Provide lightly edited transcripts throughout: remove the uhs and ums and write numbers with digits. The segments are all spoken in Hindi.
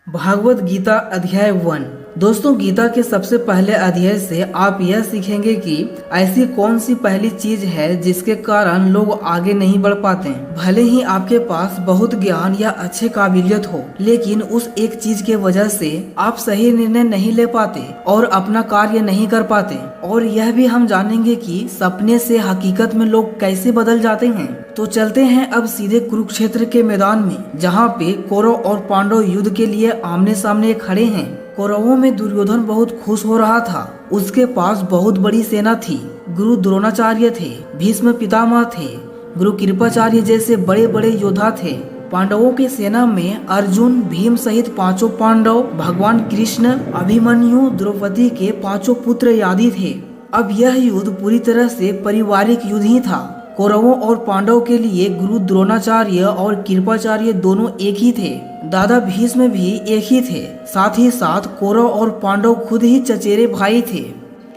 भागवत गीता अध्याय 1। दोस्तों, गीता के सबसे पहले अध्याय से आप यह सीखेंगे कि ऐसी कौन सी पहली चीज है जिसके कारण लोग आगे नहीं बढ़ पाते। भले ही आपके पास बहुत ज्ञान या अच्छे काबिलियत हो, लेकिन उस एक चीज के वजह से आप सही निर्णय नहीं ले पाते और अपना कार्य नहीं कर पाते। और यह भी हम जानेंगे कि सपने से हकीकत में लोग कैसे बदल जाते हैं। तो चलते हैं अब सीधे कुरुक्षेत्र के मैदान में, जहाँ पे कौरव और पांडव युद्ध के लिए आमने सामने खड़े हैं। कौरवों में दुर्योधन बहुत खुश हो रहा था। उसके पास बहुत बड़ी सेना थी। गुरु द्रोणाचार्य थे, भीष्म पितामह थे, गुरु कृपाचार्य जैसे बड़े बड़े योद्धा थे। पांडवों की सेना में अर्जुन, भीम सहित पांचों पांडव, भगवान कृष्ण, अभिमन्यु, द्रौपदी के पांचों पुत्र आदि थे। अब यह युद्ध पूरी तरह से पारिवारिक युद्ध ही था। कौरवों और पांडवों के लिए गुरु द्रोणाचार्य और कृपाचार्य दोनों एक ही थे। दादा भीष्म भी एक ही थे। साथ ही साथ कौरव और पांडव खुद ही चचेरे भाई थे,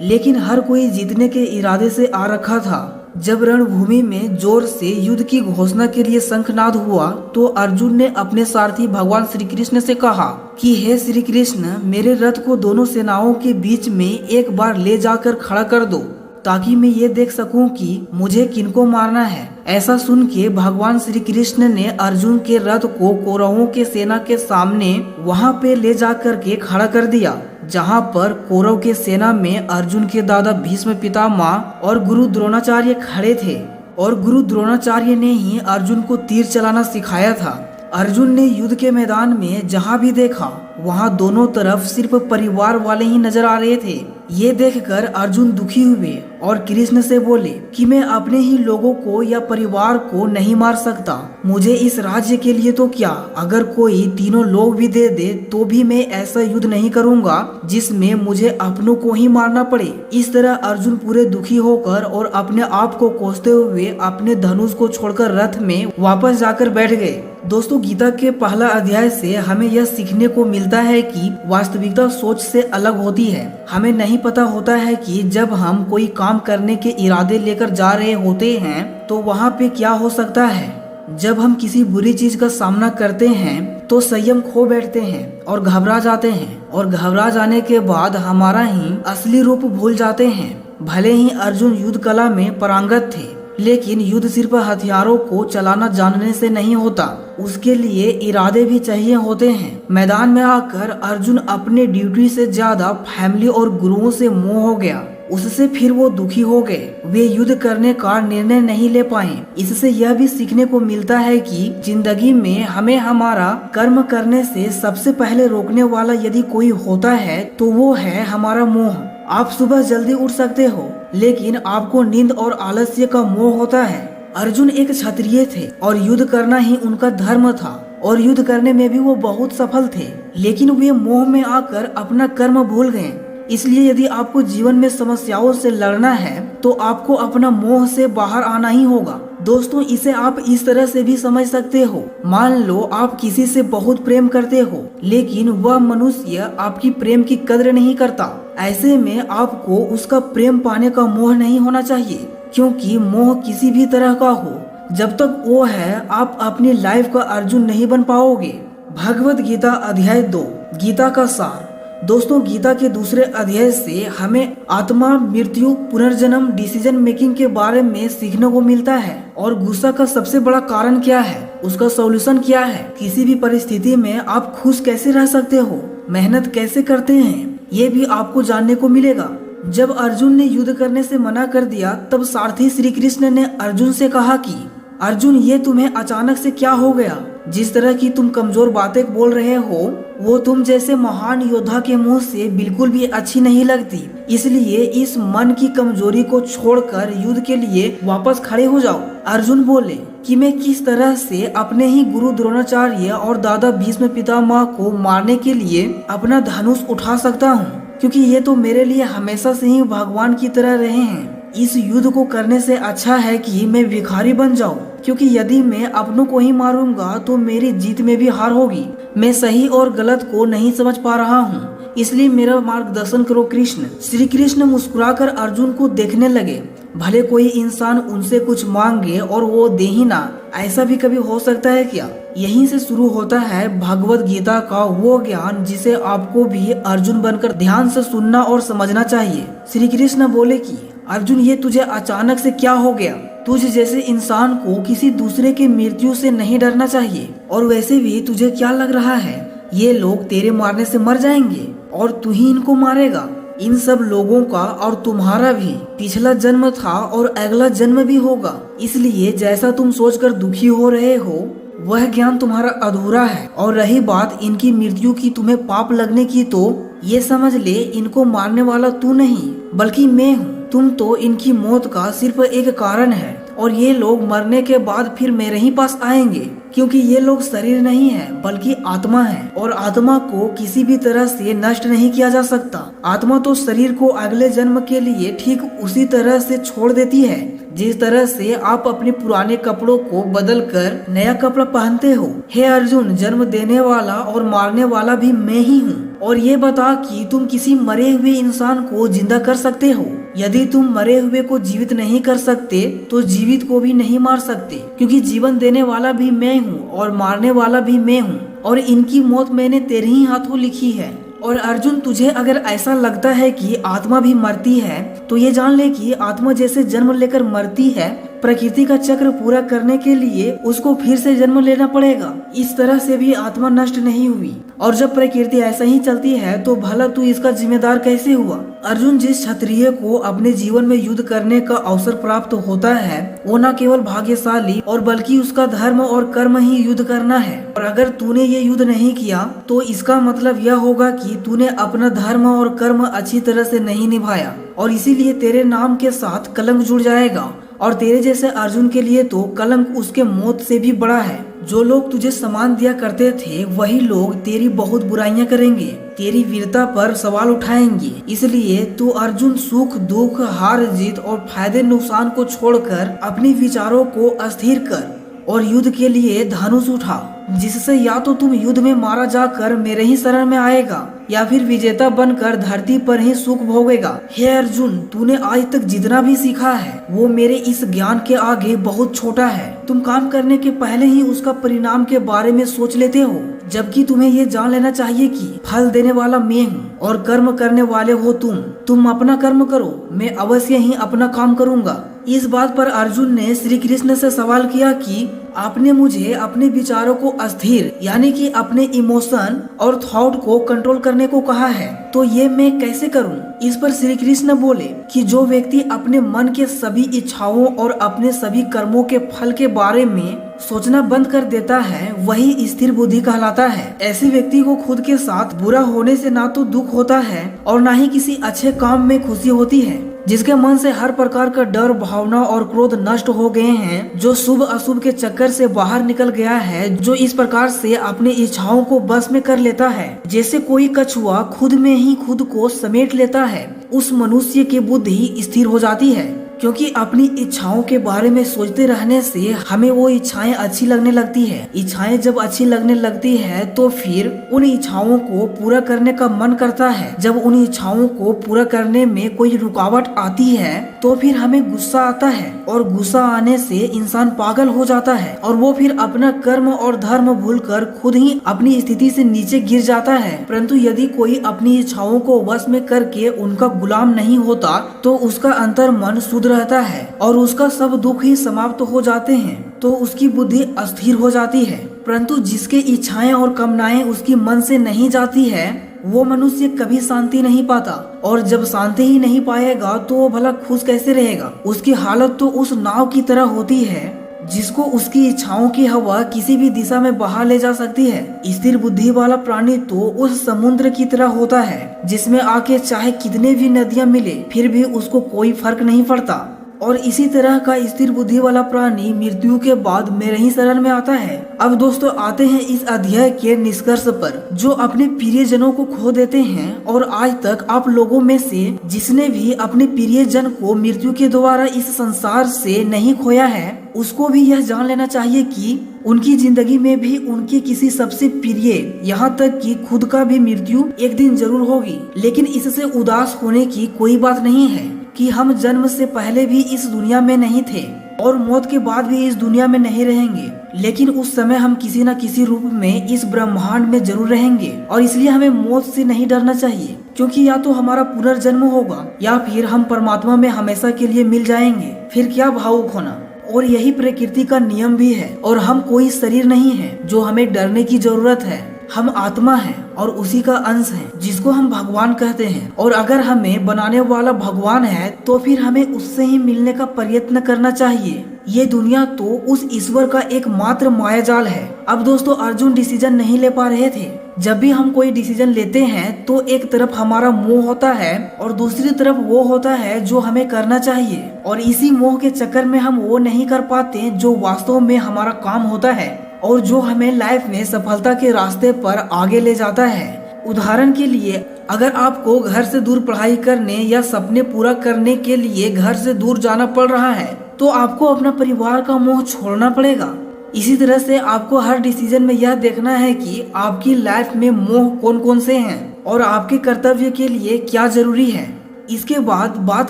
लेकिन हर कोई जीतने के इरादे से आ रखा था। जब रणभूमि में जोर से युद्ध की घोषणा के लिए शंखनाद हुआ तो अर्जुन ने अपने सारथी भगवान श्री कृष्ण से कहा कि हे श्री कृष्ण, मेरे रथ को दोनों सेनाओं के बीच में एक बार ले जाकर खड़ा कर दो, ताकि मैं ये देख सकूं कि मुझे किनको मारना है। ऐसा सुन के भगवान श्री कृष्ण ने अर्जुन के रथ को कौरवों के सेना के सामने वहां पे ले जाकर के खड़ा कर दिया, जहां पर कौरव के सेना में अर्जुन के दादा भीष्म पितामह और गुरु द्रोणाचार्य खड़े थे। और गुरु द्रोणाचार्य ने ही अर्जुन को तीर चलाना सिखाया था। अर्जुन ने युद्ध के मैदान में जहां भी देखा वहां दोनों तरफ सिर्फ परिवार वाले ही नजर आ रहे थे। ये देखकर अर्जुन दुखी हुए और कृष्ण से बोले कि मैं अपने ही लोगों को या परिवार को नहीं मार सकता। मुझे इस राज्य के लिए तो क्या, अगर कोई तीनों लोग भी दे दे तो भी मैं ऐसा युद्ध नहीं करूंगा जिसमें मुझे अपनों को ही मारना पड़े। इस तरह अर्जुन पूरे दुखी होकर और अपने आप को कोसते हुए अपने धनुष को छोड़कर रथ में वापस जाकर बैठ गए। दोस्तों, गीता के पहला अध्याय से हमें यह सीखने को मिलता है कि वास्तविकता सोच से अलग होती है। हमें नहीं पता होता है कि जब हम कोई काम करने के इरादे लेकर जा रहे होते हैं तो वहाँ पे क्या हो सकता है। जब हम किसी बुरी चीज का सामना करते हैं तो संयम खो बैठते हैं और घबरा जाते हैं, और घबरा जाने के बाद हमारा ही असली रूप भूल जाते हैं। भले ही अर्जुन युद्ध कला में पारंगत थे, लेकिन युद्ध सिर्फ हथियारों को चलाना जानने से नहीं होता, उसके लिए इरादे भी चाहिए होते हैं। मैदान में आकर अर्जुन अपने ड्यूटी से ज्यादा फैमिली और गुरुओं से मोह हो गया। उससे फिर वो दुखी हो गए। वे युद्ध करने का निर्णय नहीं ले पाए। इससे यह भी सीखने को मिलता है कि जिंदगी में हमें हमारा कर्म करने से सबसे पहले रोकने वाला यदि कोई होता है तो वो है हमारा मोह। आप सुबह जल्दी उठ सकते हो, लेकिन आपको नींद और आलस्य का मोह होता है। अर्जुन एक क्षत्रिय थे और युद्ध करना ही उनका धर्म था, और युद्ध करने में भी वो बहुत सफल थे, लेकिन वे मोह में आकर अपना कर्म भूल गए। इसलिए यदि आपको जीवन में समस्याओं से लड़ना है तो आपको अपना मोह से बाहर आना ही होगा। दोस्तों, इसे आप इस तरह से भी समझ सकते हो। मान लो आप किसी से बहुत प्रेम करते हो, लेकिन वह मनुष्य आपकी प्रेम की कद्र नहीं करता। ऐसे में आपको उसका प्रेम पाने का मोह नहीं होना चाहिए, क्योंकि मोह किसी भी तरह का हो, जब तक वो है आप अपनी लाइफ का अर्जुन नहीं बन पाओगे। भगवत गीता अध्याय 2, गीता का सार। दोस्तों, गीता के दूसरे अध्याय से हमें आत्मा, मृत्यु, पुनर्जन्म, डिसीजन मेकिंग के बारे में सीखने को मिलता है। और गुस्सा का सबसे बड़ा कारण क्या है, उसका सॉल्यूशन क्या है, किसी भी परिस्थिति में आप खुश कैसे रह सकते हो, मेहनत कैसे करते हैं, ये भी आपको जानने को मिलेगा। जब अर्जुन ने युद्ध करने से मना कर दिया तब सारथी श्री कृष्ण ने अर्जुन से कहा कि अर्जुन, ये तुम्हें अचानक से क्या हो गया। जिस तरह की तुम कमजोर बातें बोल रहे हो वो तुम जैसे महान योद्धा के मुंह से बिल्कुल भी अच्छी नहीं लगती। इसलिए इस मन की कमजोरी को छोड़कर युद्ध के लिए वापस खड़े हो जाओ। अर्जुन बोले कि मैं किस तरह से अपने ही गुरु द्रोणाचार्य और दादा भीष्म पितामह को मारने के लिए अपना धनुष उठा सकता हूँ, क्योंकि ये तो मेरे लिए हमेशा से ही भगवान की तरह रहे हैं। इस युद्ध को करने से अच्छा है कि मैं भिखारी बन जाऊं, क्योंकि यदि मैं अपनों को ही मारूंगा तो मेरी जीत में भी हार होगी। मैं सही और गलत को नहीं समझ पा रहा हूँ, इसलिए मेरा मार्गदर्शन करो कृष्ण। श्री कृष्ण मुस्कुराकर अर्जुन को देखने लगे। भले कोई इंसान उनसे कुछ मांगे और वो दे ही ना, ऐसा भी कभी हो सकता है क्या? यहीं से शुरू होता है भगवत गीता का वो ज्ञान जिसे आपको भी अर्जुन बनकर ध्यान से सुनना और समझना चाहिए। श्री कृष्ण बोले कि अर्जुन, ये तुझे अचानक से क्या हो गया? तुझ जैसे इंसान को किसी दूसरे की मृत्यु से नहीं डरना चाहिए। और वैसे भी तुझे क्या लग रहा है ये लोग तेरे मारने से मर जाएंगे और तू ही इनको मारेगा? इन सब लोगों का और तुम्हारा भी पिछला जन्म था और अगला जन्म भी होगा। इसलिए जैसा तुम सोचकर दुखी हो रहे हो वह ज्ञान तुम्हारा अधूरा है। और रही बात इनकी मृत्यु की, तुम्हें पाप लगने की, तो ये समझ ले इनको मारने वाला तू नहीं बल्कि मैं हूँ। तुम तो इनकी मौत का सिर्फ एक कारण है और ये लोग मरने के बाद फिर मेरे ही पास आएंगे, क्योंकि ये लोग शरीर नहीं है बल्कि आत्मा है और आत्मा को किसी भी तरह से नष्ट नहीं किया जा सकता। आत्मा तो शरीर को अगले जन्म के लिए ठीक उसी तरह से छोड़ देती है जिस तरह से आप अपने पुराने कपड़ों को बदल कर नया कपड़ा पहनते हो। हे अर्जुन, जन्म देने वाला और मारने वाला भी मैं ही हूँ। और ये बता कि तुम किसी मरे हुए इंसान को जिंदा कर सकते हो? यदि तुम मरे हुए को जीवित नहीं कर सकते तो जीवित को भी नहीं मार सकते, क्योंकि जीवन देने वाला भी मैं हूँ और मारने वाला भी मैं हूँ और इनकी मौत मैंने तेरे ही हाथों लिखी है। और अर्जुन, तुझे अगर ऐसा लगता है कि आत्मा भी मरती है तो ये जान ले कि आत्मा जैसे जन्म लेकर मरती है, प्रकृति का चक्र पूरा करने के लिए उसको फिर से जन्म लेना पड़ेगा। इस तरह से भी आत्मा नष्ट नहीं हुई। और जब प्रकृति ऐसा ही चलती है तो भला तू इसका जिम्मेदार कैसे हुआ? अर्जुन, जिस क्षत्रिय को अपने जीवन में युद्ध करने का अवसर प्राप्त होता है वो न केवल भाग्यशाली और बल्कि उसका धर्म और कर्म ही युद्ध करना है। और अगर तूने ये युद्ध नहीं किया तो इसका मतलब यह होगा कि तूने अपना धर्म और कर्म अच्छी तरह से नहीं निभाया और इसीलिए तेरे नाम के साथ कलंक जुड़ जाएगा। और तेरे जैसे अर्जुन के लिए तो कलंक उसके मौत से भी बड़ा है। जो लोग तुझे सम्मान दिया करते थे वही लोग तेरी बहुत बुराइयां करेंगे, तेरी वीरता पर सवाल उठाएंगे। इसलिए तू अर्जुन सुख दुख हार जीत और फायदे नुकसान को छोड़कर अपने विचारों को अस्थिर कर और युद्ध के लिए धनुष उठा, जिससे या तो तुम युद्ध में मारा जाकर मेरे ही शरण में आएगा या फिर विजेता बनकर धरती पर ही सुख भोगेगा। हे अर्जुन, तूने आज तक जितना भी सीखा है वो मेरे इस ज्ञान के आगे बहुत छोटा है। तुम काम करने के पहले ही उसका परिणाम के बारे में सोच लेते हो, जबकि तुम्हें ये जान लेना चाहिए कि फल देने वाला मैं हूँ और कर्म करने वाले हो तुम। तुम अपना कर्म करो, मैं अवश्य ही अपना काम करूँगा। इस बात पर अर्जुन ने श्री कृष्ण से सवाल किया कि आपने मुझे अपने विचारों को अस्थिर यानी कि अपने इमोशन और थॉट को कंट्रोल करने को कहा है, तो ये मैं कैसे करूं? इस पर श्री कृष्ण बोले कि जो व्यक्ति अपने मन के सभी इच्छाओं और अपने सभी कर्मों के फल के बारे में सोचना बंद कर देता है वही स्थिर बुद्धि कहलाता है। ऐसे व्यक्ति को खुद के साथ बुरा होने से ना तो दुख होता है और ना ही किसी अच्छे काम में खुशी होती है। जिसके मन से हर प्रकार का डर भावना और क्रोध नष्ट हो गए हैं, जो शुभ अशुभ के चक्कर से बाहर निकल गया है, जो इस प्रकार से अपनी इच्छाओं को बस में कर लेता है जैसे कोई कछुआ खुद में ही खुद को समेट लेता है, उस मनुष्य की बुद्धि स्थिर हो जाती है। क्योंकि अपनी इच्छाओं के बारे में सोचते रहने से हमें वो इच्छाएं अच्छी लगने लगती है। इच्छाएं जब अच्छी लगने लगती है तो फिर उन इच्छाओं को पूरा करने का मन करता है। जब उन इच्छाओं को पूरा करने में कोई रुकावट आती है तो फिर हमें गुस्सा आता है और गुस्सा आने से इंसान पागल हो जाता है और वो फिर अपना कर्म और धर्म भूलकर खुद ही अपनी स्थिति से नीचे गिर जाता है। परंतु यदि कोई अपनी इच्छाओं को वश में करके उनका गुलाम नहीं होता तो उसका अंतर मन शुद्ध रहता है और उसका सब दुख ही समाप्त हो जाते हैं, तो उसकी बुद्धि अस्थिर हो जाती है। परंतु जिसके इच्छाएं और कामनाएं उसकी मन से नहीं जाती है वो मनुष्य कभी शांति नहीं पाता, और जब शांति ही नहीं पाएगा तो वो भला खुश कैसे रहेगा? उसकी हालत तो उस नाव की तरह होती है जिसको उसकी इच्छाओं की हवा किसी भी दिशा में बहा ले जा सकती है। स्थिर बुद्धि वाला प्राणी तो उस समुद्र की तरह होता है जिसमें आके चाहे कितने भी नदियां मिले फिर भी उसको कोई फर्क नहीं पड़ता। और इसी तरह का स्थिर बुद्धि वाला प्राणी मृत्यु के बाद मेरे ही शरण में आता है। अब दोस्तों आते हैं इस अध्याय के निष्कर्ष पर। जो अपने प्रियजनों को खो देते हैं और आज तक आप लोगों में से जिसने भी अपने प्रियजन को मृत्यु के द्वारा इस संसार से नहीं खोया है उसको भी यह जान लेना चाहिए कि उनकी जिंदगी में भी उनके किसी सबसे प्रिय यहाँ तक कि खुद का भी मृत्यु एक दिन जरूर होगी। लेकिन इससे उदास होने की कोई बात नहीं है, कि हम जन्म से पहले भी इस दुनिया में नहीं थे और मौत के बाद भी इस दुनिया में नहीं रहेंगे, लेकिन उस समय हम किसी न किसी रूप में इस ब्रह्मांड में जरूर रहेंगे। और इसलिए हमें मौत से नहीं डरना चाहिए, क्योंकि या तो हमारा पुनर्जन्म होगा या फिर हम परमात्मा में हमेशा के लिए मिल जाएंगे। फिर क्या भावुक होना। और यही प्रकृति का नियम भी है। और हम कोई शरीर नहीं है जो हमें डरने की जरूरत है। हम आत्मा हैं और उसी का अंश हैं, जिसको हम भगवान कहते हैं। और अगर हमें बनाने वाला भगवान है तो फिर हमें उससे ही मिलने का प्रयत्न करना चाहिए। ये दुनिया तो उस ईश्वर का एकमात्र मायाजाल है। अब दोस्तों, अर्जुन डिसीजन नहीं ले पा रहे थे। जब भी हम कोई डिसीजन लेते हैं तो एक तरफ हमारा मोह होता है और दूसरी तरफ वो होता है जो हमें करना चाहिए। और इसी मोह के चक्कर में हम वो नहीं कर पाते जो वास्तव में हमारा काम होता है और जो हमें लाइफ में सफलता के रास्ते पर आगे ले जाता है। उदाहरण के लिए, अगर आपको घर से दूर पढ़ाई करने या सपने पूरा करने के लिए घर से दूर जाना पड़ रहा है तो आपको अपना परिवार का मोह छोड़ना पड़ेगा। इसी तरह से आपको हर डिसीजन में यह देखना है कि आपकी लाइफ में मोह कौन कौन से हैं और आपके कर्तव्य के लिए क्या जरूरी है। इसके बाद बात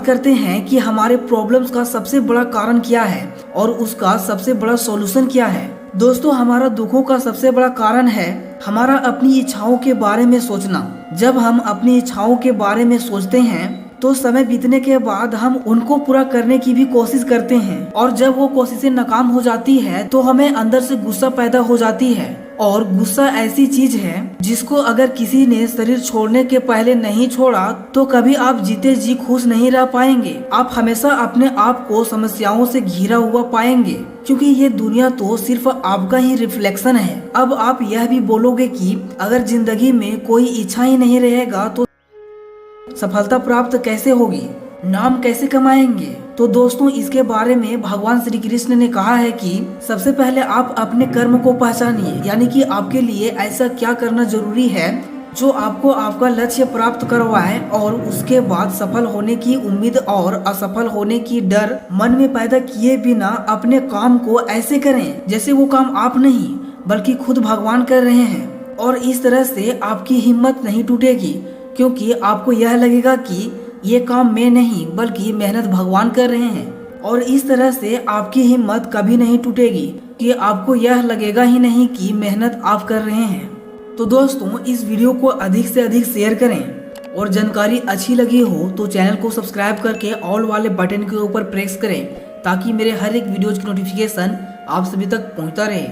करते हैं कि हमारे प्रॉब्लम्स का सबसे बड़ा कारण क्या है और उसका सबसे बड़ा सॉल्यूशन क्या है। दोस्तों, हमारा दुखों का सबसे बड़ा कारण है हमारा अपनी इच्छाओं के बारे में सोचना। जब हम अपनी इच्छाओं के बारे में सोचते हैं तो समय बीतने के बाद हम उनको पूरा करने की भी कोशिश करते हैं और जब वो कोशिशें नाकाम हो जाती है तो हमें अंदर से गुस्सा पैदा हो जाती है। और गुस्सा ऐसी चीज है जिसको अगर किसी ने शरीर छोड़ने के पहले नहीं छोड़ा तो कभी आप जीते जी खुश नहीं रह पाएंगे। आप हमेशा अपने आप को समस्याओं से घिरा हुआ पाएंगे, क्योंकि ये दुनिया तो सिर्फ आपका ही रिफ्लेक्शन है। अब आप यह भी बोलोगे कि अगर जिंदगी में कोई इच्छा ही नहीं रहेगा तो सफलता प्राप्त कैसे होगी, नाम कैसे कमाएंगे। तो दोस्तों, इसके बारे में भगवान श्री कृष्ण ने कहा है कि सबसे पहले आप अपने कर्म को पहचानिए, यानी कि आपके लिए ऐसा क्या करना जरूरी है जो आपको आपका लक्ष्य प्राप्त करवाए, और उसके बाद सफल होने की उम्मीद और असफल होने की डर मन में पैदा किए बिना अपने काम को ऐसे करें जैसे वो काम आप नहीं बल्कि खुद भगवान कर रहे हैं। और इस तरह से आपकी हिम्मत नहीं टूटेगी, क्योंकि आपको यह लगेगा कि ये काम मैं नहीं बल्कि मेहनत भगवान कर रहे हैं। और इस तरह से आपकी हिम्मत कभी नहीं टूटेगी कि आपको यह लगेगा ही नहीं कि मेहनत आप कर रहे हैं। तो दोस्तों, इस वीडियो को अधिक से अधिक शेयर करें और जानकारी अच्छी लगी हो तो चैनल को सब्सक्राइब करके ऑल वाले बटन के ऊपर प्रेस करें, ताकि मेरे हर एक वीडियोज की नोटिफिकेशन आप सभी तक पहुंचता रहे।